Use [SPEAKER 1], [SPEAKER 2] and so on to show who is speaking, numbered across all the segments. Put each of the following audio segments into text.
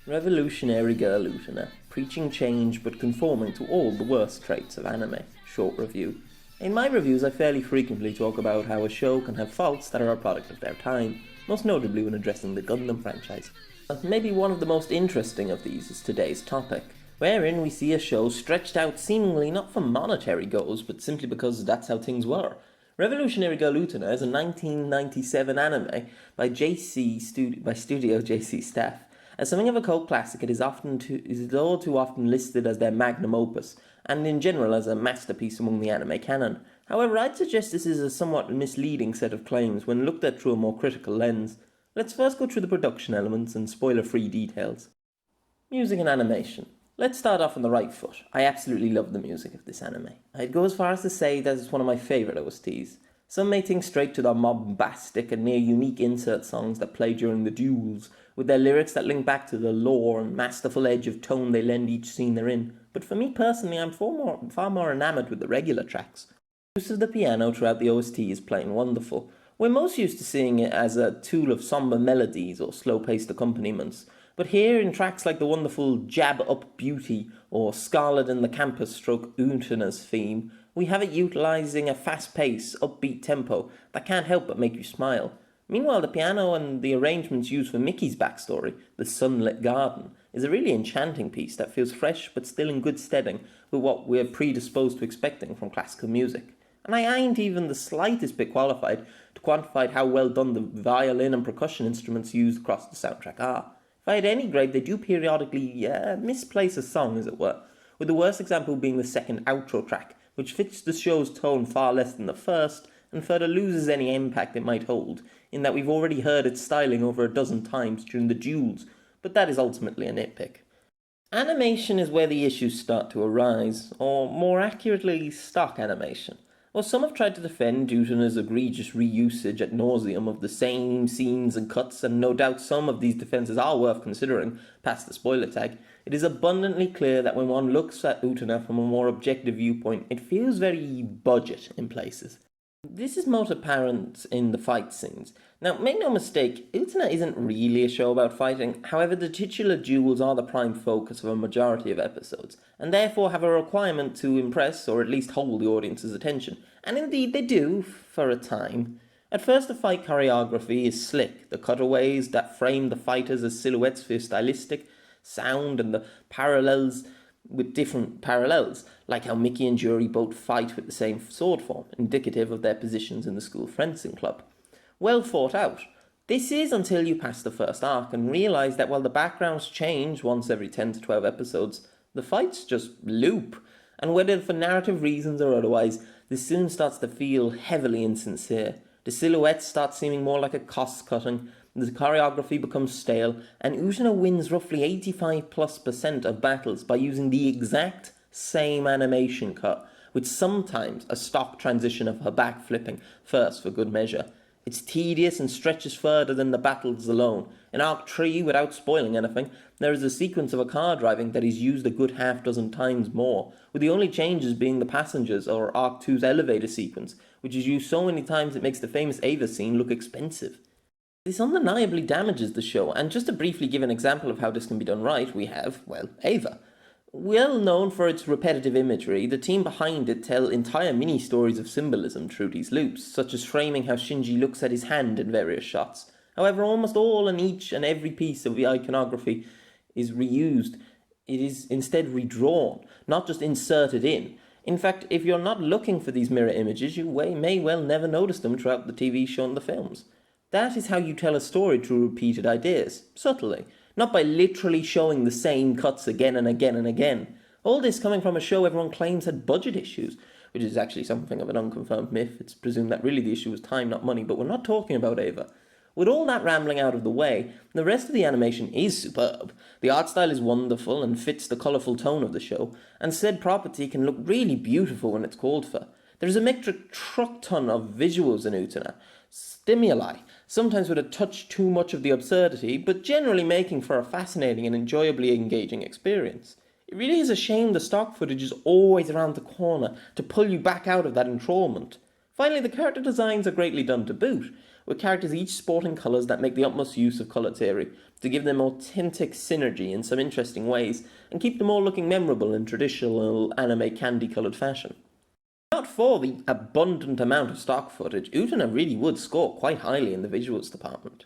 [SPEAKER 1] Revolutionary girl Utena, preaching change but conforming to all the worst traits of anime. Short review. In my reviews I fairly frequently talk about how a show can have faults that are a product of their time, most notably when addressing the Gundam franchise. Maybe one of the most interesting of these is today's topic, wherein we see a show stretched out seemingly not for monetary goals, but simply because that's how things were. Revolutionary Girl Utena is a 1997 anime by Studio JC staff. As something of a cult classic, it is all too often listed as their magnum opus, and in general as a masterpiece among the anime canon. However, I'd suggest this is a somewhat misleading set of claims when looked at through a more critical lens. Let's first go through the production elements and spoiler-free details. Music and animation. Let's start off on the right foot. I absolutely love the music of this anime. I'd go as far as to say that it's one of my favourite OSTs. Some may think straight to the bombastic and near unique insert songs that play during the duels, with their lyrics that link back to the lore and masterful edge of tone they lend each scene they're in. But for me personally, I'm far more enamoured with the regular tracks. The use of the piano throughout the OST is plain wonderful. We're most used to seeing it as a tool of somber melodies or slow-paced accompaniments, but here in tracks like the wonderful Jab Up Beauty or Scarlet in the Campus stroke Utena's theme, we have it utilising a fast-paced, upbeat tempo that can't help but make you smile. Meanwhile, the piano and the arrangements used for Mickey's backstory, the sunlit garden, is a really enchanting piece that feels fresh but still in good steading with what we're predisposed to expecting from classical music. And I ain't even the slightest bit qualified to quantify how well done the violin and percussion instruments used across the soundtrack are. If I had any grade, they do periodically misplace a song, as it were, with the worst example being the second outro track, which fits the show's tone far less than the first, and further loses any impact it might hold, in that we've already heard its styling over a dozen times during the duels, but that is ultimately a nitpick. Animation is where the issues start to arise, or more accurately, stock animation. While some have tried to defend Utena's egregious reusage ad nauseum of the same scenes and cuts, and no doubt some of these defences are worth considering, past the spoiler tag, it is abundantly clear that when one looks at Utena from a more objective viewpoint, it feels very budget in places. This is most apparent in the fight scenes. Now, make no mistake, Utena isn't really a show about fighting, however the titular duels are the prime focus of a majority of episodes, and therefore have a requirement to impress or at least hold the audience's attention, and indeed they do, for a time. At first the fight choreography is slick, the cutaways that frame the fighters as silhouettes feel stylistic, sound, and the parallels with different parallels, like how Mickey and Jury both fight with the same sword form, indicative of their positions in the school fencing club. Well thought out. This is until you pass the first arc and realise that while the backgrounds change once every 10 to 12 episodes, the fights just loop, and whether for narrative reasons or otherwise, this soon starts to feel heavily insincere. The silhouettes start seeming more like a cost-cutting, the choreography becomes stale, and Utena wins roughly 85+% of battles by using the exact same animation cut, with sometimes a stock transition of her back flipping first for good measure. It's tedious and stretches further than the battles alone. In Arc 3, without spoiling anything, there is a sequence of a car driving that is used a good half dozen times more, with the only changes being the passengers or Arc 2's elevator sequence, which is used so many times it makes the famous Ava scene look expensive. This undeniably damages the show, and just to briefly give an example of how this can be done right, we have, well, Ava. Well known for its repetitive imagery, the team behind it tell entire mini-stories of symbolism through these loops, such as framing how Shinji looks at his hand in various shots. However, almost all and each and every piece of the iconography is reused. It is instead redrawn, not just inserted in. In fact, if you're not looking for these mirror images, you may well never notice them throughout the TV show and the films. That is how you tell a story through repeated ideas, subtly, not by literally showing the same cuts again and again and again. All this coming from a show everyone claims had budget issues, which is actually something of an unconfirmed myth. It's presumed that really the issue was time, not money, but we're not talking about Ava. With all that rambling out of the way, the rest of the animation is superb. The art style is wonderful and fits the colourful tone of the show, and said property can look really beautiful when it's called for. There's a metric truck ton of visuals in Utena, stimuli, sometimes with a touch too much of the absurdity, but generally making for a fascinating and enjoyably engaging experience. It really is a shame the stock footage is always around the corner to pull you back out of that enthrallment. Finally, the character designs are greatly done to boot, with characters each sporting colours that make the utmost use of colour theory to give them authentic synergy in some interesting ways and keep them all looking memorable in traditional anime candy-coloured fashion. Not for the abundant amount of stock footage, Utena really would score quite highly in the visuals department.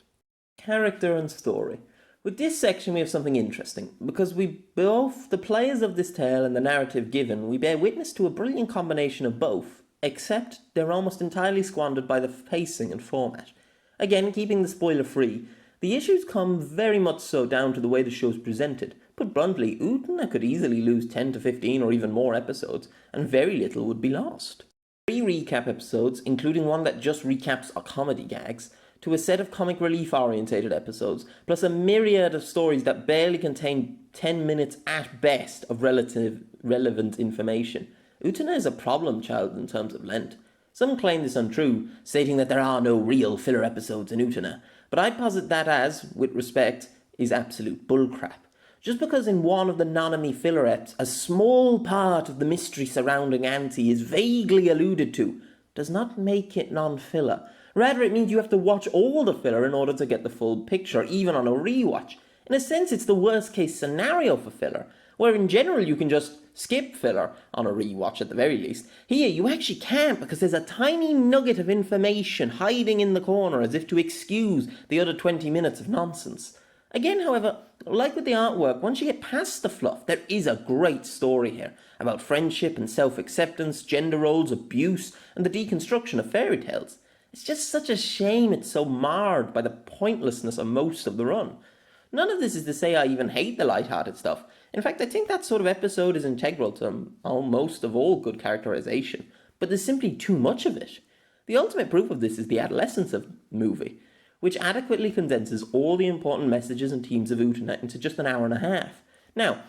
[SPEAKER 1] Character and story. With this section we have something interesting, because both the players of this tale and the narrative given, we bear witness to a brilliant combination of both, except they're almost entirely squandered by the pacing and format. Again, keeping the spoiler free, the issues come very much so down to the way the show's presented. Put bluntly, Utena could easily lose 10 to 15 or even more episodes, and very little would be lost. 3 recap episodes, including one that just recaps our comedy gags, to a set of comic relief orientated episodes, plus a myriad of stories that barely contain 10 minutes at best of relevant information. Utena is a problem child in terms of length. Some claim this untrue, stating that there are no real filler episodes in Utena, but I posit that as, with respect, is absolute bullcrap. Just because in one of the Nanami filler eps, a small part of the mystery surrounding Auntie is vaguely alluded to, does not make it non-filler. Rather, it means you have to watch all the filler in order to get the full picture, even on a rewatch. In a sense, it's the worst case scenario for filler, where in general you can just skip filler on a rewatch at the very least. Here, you actually can't because there's a tiny nugget of information hiding in the corner as if to excuse the other 20 minutes of nonsense. Again, however, like with the artwork, once you get past the fluff, there is a great story here about friendship and self-acceptance, gender roles, abuse, and the deconstruction of fairy tales. It's just such a shame it's so marred by the pointlessness of most of the run. None of this is to say I even hate the light-hearted stuff. In fact, I think that sort of episode is integral to almost of all good characterization, but there's simply too much of it. The ultimate proof of this is the Adolescence movie, which adequately condenses all the important messages and themes of Utena into just an hour and a half. Now,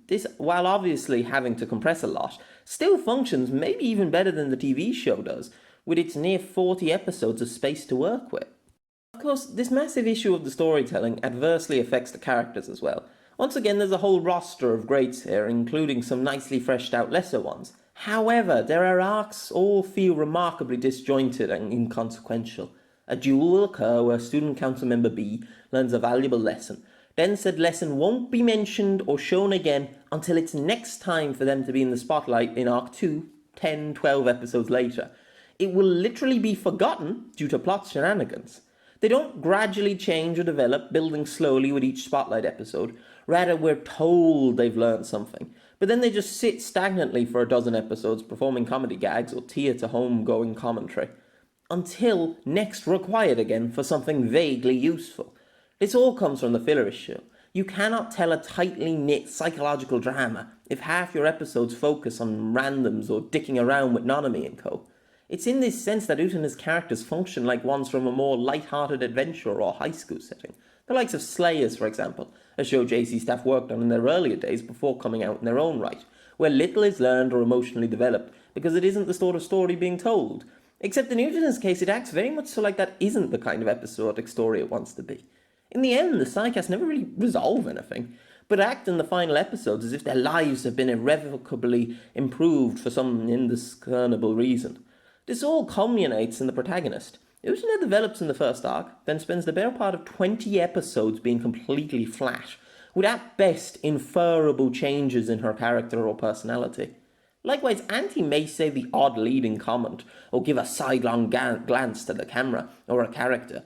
[SPEAKER 1] this, while obviously having to compress a lot, still functions maybe even better than the TV show does, with its near 40 episodes of space to work with. Of course, this massive issue of the storytelling adversely affects the characters as well. Once again, there's a whole roster of greats here, including some nicely fleshed out lesser ones. However, there are arcs all feel remarkably disjointed and inconsequential. A duel will occur where student council member B learns a valuable lesson. Then said lesson won't be mentioned or shown again until it's next time for them to be in the spotlight in arc 2, 10, 12 episodes later. It will literally be forgotten due to plot shenanigans. They don't gradually change or develop, building slowly with each spotlight episode. Rather, we're told they've learned something. But then they just sit stagnantly for a dozen episodes, performing comedy gags or tear-to-home-going commentary, until next required again for something vaguely useful. This all comes from the filler issue. You cannot tell a tightly knit psychological drama if half your episodes focus on randoms or dicking around with Nanami and co. It's in this sense that Utena's characters function like ones from a more light-hearted adventure or high school setting. The likes of Slayers, for example, a show JC staff worked on in their earlier days before coming out in their own right, where little is learned or emotionally developed because it isn't the sort of story being told. Except in Utena's case, it acts very much so like that isn't the kind of episodic story it wants to be. In the end, the sidecasts never really resolve anything, but act in the final episodes as if their lives have been irrevocably improved for some indiscernible reason. This all culminates in the protagonist. Utena develops in the first arc, then spends the better part of 20 episodes being completely flat, with at best inferable changes in her character or personality. Likewise, Auntie may say the odd leading comment, or give a sidelong glance to the camera or a character,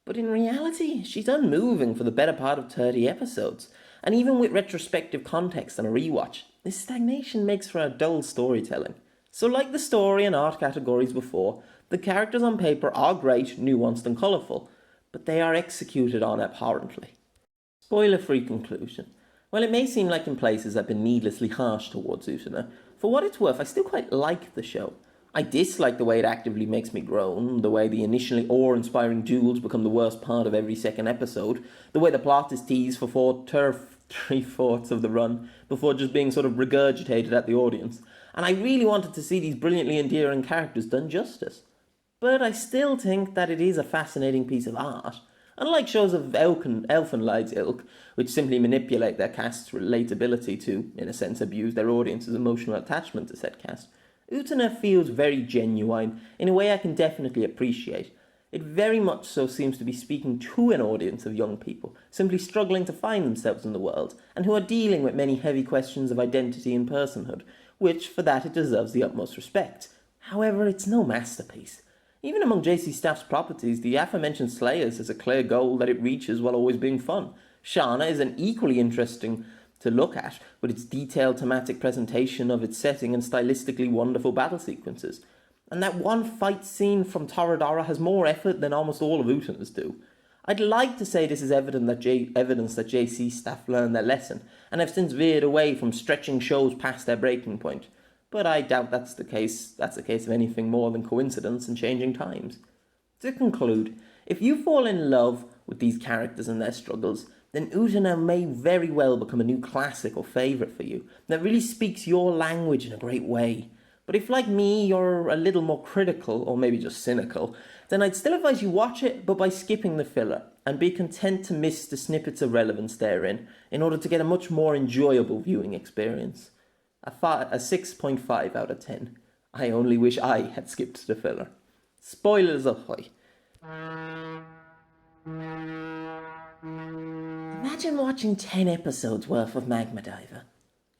[SPEAKER 1] but in reality, she's unmoving for the better part of 30 episodes, and even with retrospective context and a rewatch, this stagnation makes for a dull storytelling. So like the story and art categories before, the characters on paper are great, nuanced and colourful, but they are executed on abhorrently. Spoiler-free conclusion. While it may seem like in places I've been needlessly harsh towards Utena, for what it's worth I still quite like the show. I dislike the way it actively makes me groan, the way the initially awe-inspiring duels become the worst part of every second episode, the way the plot is teased for three-fourths of the run, before just being sort of regurgitated at the audience, and I really wanted to see these brilliantly endearing characters done justice. But I still think that it is a fascinating piece of art. Unlike shows of Elfenlight's ilk, which simply manipulate their cast's relatability to, in a sense, abuse their audience's emotional attachment to said cast, Utena feels very genuine, in a way I can definitely appreciate. It very much so seems to be speaking to an audience of young people, simply struggling to find themselves in the world, and who are dealing with many heavy questions of identity and personhood, which, for that, it deserves the utmost respect. However, it's no masterpiece. Even among JC Staff's properties, the aforementioned Slayers has a clear goal that it reaches while always being fun. Shana is an equally interesting to look at, with its detailed thematic presentation of its setting and stylistically wonderful battle sequences. And that one fight scene from Toradora has more effort than almost all of Utena's do. I'd like to say this is evidence that JC Staff learned their lesson, and have since veered away from stretching shows past their breaking point. But I doubt that's the case of anything more than coincidence and changing times. To conclude, if you fall in love with these characters and their struggles, then Utena may very well become a new classic or favourite for you, that really speaks your language in a great way. But if, like me, you're a little more critical, or maybe just cynical, then I'd still advise you watch it, but by skipping the filler, and be content to miss the snippets of relevance therein, in order to get a much more enjoyable viewing experience. A 6.5 out of 10. I only wish I had skipped the filler. Spoilers ahoy. Imagine watching 10 episodes worth of Magma Diver.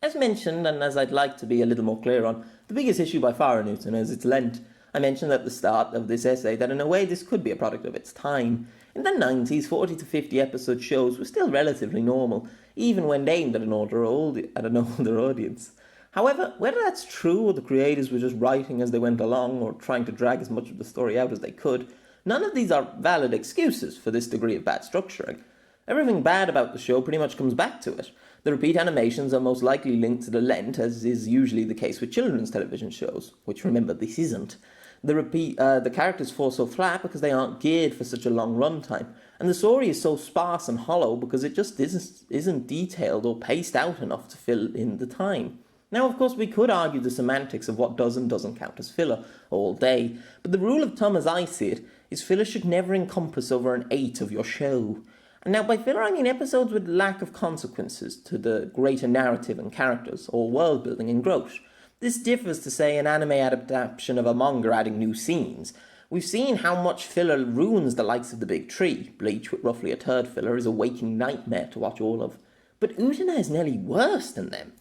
[SPEAKER 1] As mentioned, and as I'd like to be a little more clear on, the biggest issue by far in Utena is its length. I mentioned at the start of this essay that in a way this could be a product of its time. In the 90s, 40 to 50 episode shows were still relatively normal, even when aimed at an older audience. However, whether that's true or the creators were just writing as they went along or trying to drag as much of the story out as they could, none of these are valid excuses for this degree of bad structuring. Everything bad about the show pretty much comes back to it. The repeat animations are most likely linked to the length, as is usually the case with children's television shows, which, remember, this isn't. The characters fall so flat because they aren't geared for such a long runtime, and the story is so sparse and hollow because it just isn't detailed or paced out enough to fill in the time. Now, of course, we could argue the semantics of what does and doesn't count as filler all day, but the rule of thumb as I see it is filler should never encompass over an 8 of your show. And now by filler I mean episodes with lack of consequences to the greater narrative and characters, or world building and growth. This differs to, say, an anime adaptation of a manga adding new scenes. We've seen how much filler ruins the likes of the big tree. Bleach, with roughly a third filler, is a waking nightmare to watch all of. But Utena is nearly worse than them.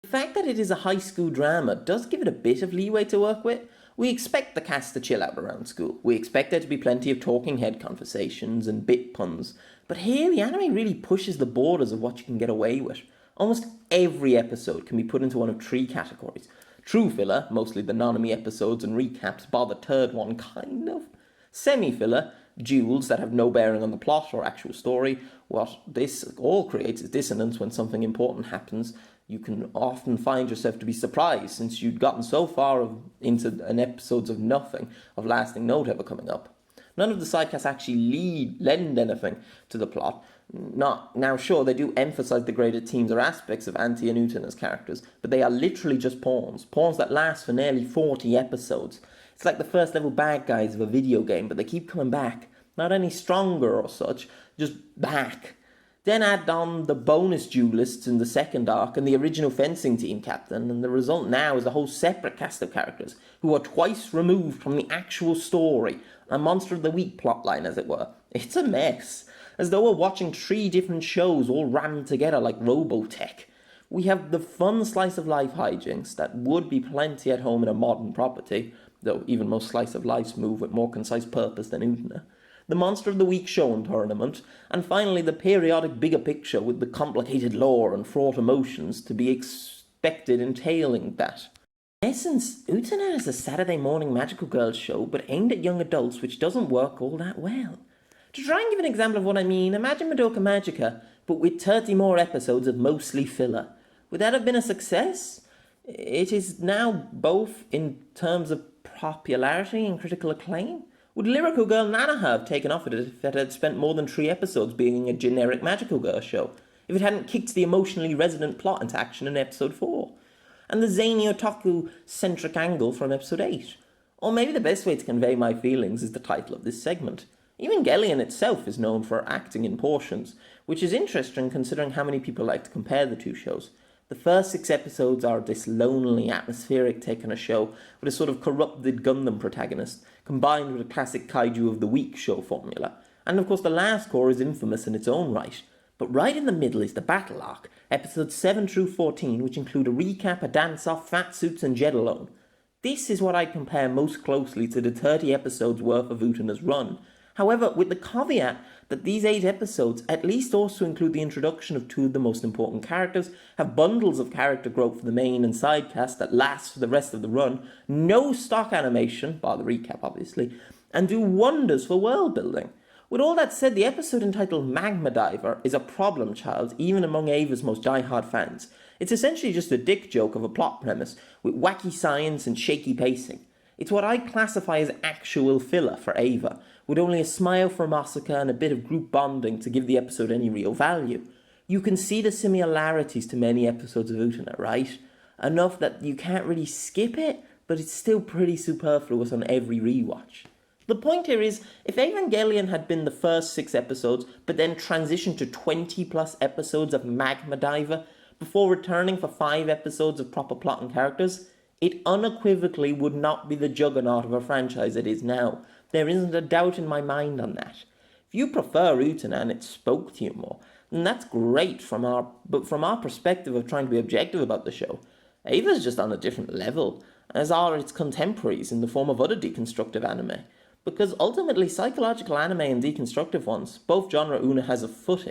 [SPEAKER 1] The fact that it is a high school drama does give it a bit of leeway to work with. We expect the cast to chill out around school. We expect there to be plenty of talking head conversations and bit puns. But here, the anime really pushes the borders of what you can get away with. Almost every episode can be put into one of 3 categories. True filler, mostly the non-anime episodes and recaps, bar the third one, kind of. Semi-filler, duels that have no bearing on the plot or actual story. What this all creates is dissonance when something important happens. You can often find yourself to be surprised since you'd gotten so far into an episodes of nothing, of lasting note ever coming up. None of the sidecasts actually lend anything to the plot. Now, sure, they do emphasize the greater themes or aspects of Anti and Utena's characters, but they are literally just pawns that last for nearly 40 episodes. It's like the first level bad guys of a video game, but they keep coming back. Not any stronger or such, just back. Then add on the bonus duelists in the second arc and the original fencing team captain, and the result now is a whole separate cast of characters who are twice removed from the actual story, a Monster of the Week plotline, as it were. It's a mess, as though we're watching 3 different shows all rammed together like Robotech. We have the fun slice of life hijinks that would be plenty at home in a modern property, though even most slice of lives move with more concise purpose than Utena. The Monster of the Week show and tournament, and finally the periodic bigger picture with the complicated lore and fraught emotions to be expected entailing that. In essence, Utena is a Saturday morning magical girls show, but aimed at young adults, which doesn't work all that well. To try and give an example of what I mean, imagine Mediocre Magica, but with 30 more episodes of mostly filler. Would that have been a success? It is now both in terms of popularity and critical acclaim. Would Lyrical Girl Nana have taken off it if it had spent more than 3 episodes being a generic magical girl show? If it hadn't kicked the emotionally resonant plot into action in episode 4? And the zany otaku-centric angle from episode 8? Or maybe the best way to convey my feelings is the title of this segment. Evangelion itself is known for acting in portions, which is interesting considering how many people like to compare the 2 shows. The first 6 episodes are this lonely, atmospheric take on a show with a sort of corrupted Gundam protagonist, combined with a classic Kaiju of the Week show formula. And of course the last core is infamous in its own right. But right in the middle is the battle arc, episodes 7 through 14, which include a recap, a dance-off, fat suits and Jet alone. This is what I compare most closely to the 30 episodes worth of Utena's run. However, with the caveat that these 8 episodes at least also include the introduction of 2 of the most important characters, have bundles of character growth for the main and side cast that lasts for the rest of the run, no stock animation, bar the recap obviously, and do wonders for world building. With all that said, the episode entitled Magma Diver is a problem child even among Ava's most die-hard fans. It's essentially just a dick joke of a plot premise, with wacky science and shaky pacing. It's what I classify as actual filler for Ava, with only a smile for Masaka and a bit of group bonding to give the episode any real value. You can see the similarities to many episodes of Utena, right? Enough that you can't really skip it, but it's still pretty superfluous on every rewatch. The point here is, if Evangelion had been the first 6 episodes, but then transitioned to 20 plus episodes of Magma Diver, before returning for 5 episodes of proper plot and characters, it unequivocally would not be the juggernaut of a franchise it is now. There isn't a doubt in my mind on that. If you prefer Utena and it spoke to you more, then that's great but from our perspective of trying to be objective about the show, Ava's just on a different level, as are its contemporaries in the form of other deconstructive anime. Because ultimately, psychological anime and deconstructive ones, both genre Utena has a foot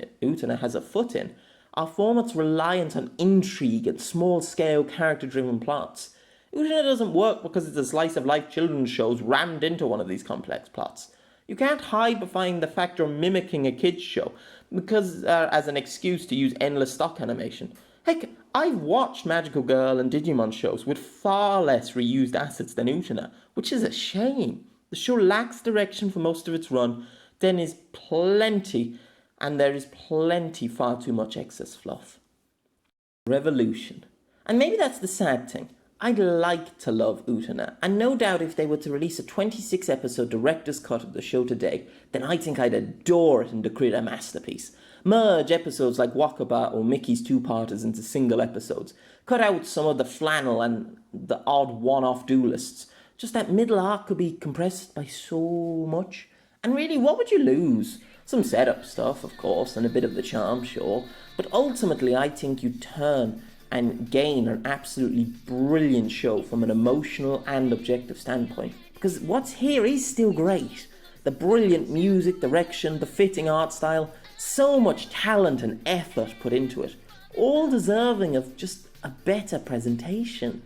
[SPEAKER 1] in, are formats reliant on intrigue and small-scale, character-driven plots. Utena doesn't work because it's a slice-of-life children's shows rammed into one of these complex plots. You can't hide behind the fact you're mimicking a kids' show because as an excuse to use endless stock animation. Heck, I've watched Magical Girl and Digimon shows with far less reused assets than Utena, which is a shame. The show lacks direction for most of its run, there is plenty far too much excess fluff. Revolution. And maybe that's the sad thing. I'd like to love Utena, and no doubt if they were to release a 26 episode director's cut of the show today, then I think I'd adore it and decree it a masterpiece. Merge episodes like Wakaba or Mickey's two-parters into single episodes. Cut out some of the flannel and the odd one-off duelists. Just that middle arc could be compressed by so much. And really, what would you lose? Some setup stuff, of course, and a bit of the charm, sure. But ultimately, I think you turn and gain an absolutely brilliant show from an emotional and objective standpoint. Because what's here is still great. The brilliant music, direction, the fitting art style, so much talent and effort put into it. All deserving of just a better presentation.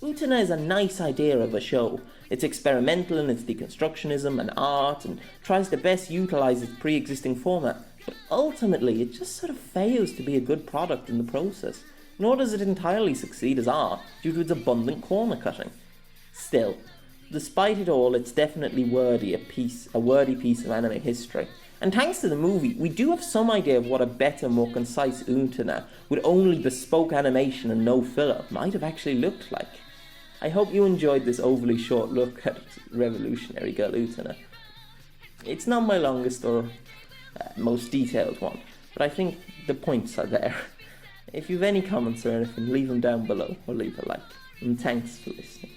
[SPEAKER 1] Utena is a nice idea of a show. It's experimental in its deconstructionism and art and tries to best utilise its pre-existing format, but ultimately it just sort of fails to be a good product in the process, nor does it entirely succeed as art due to its abundant corner cutting. Still, despite it all, it's definitely a worthy piece of anime history. And thanks to the movie, we do have some idea of what a better, more concise Utena, with only bespoke animation and no filler, might have actually looked like. I hope you enjoyed this overly short look at Revolutionary Girl Utena. It's not my longest or most detailed one, but I think the points are there. If you've any comments or anything, leave them down below or leave a like. And thanks for listening.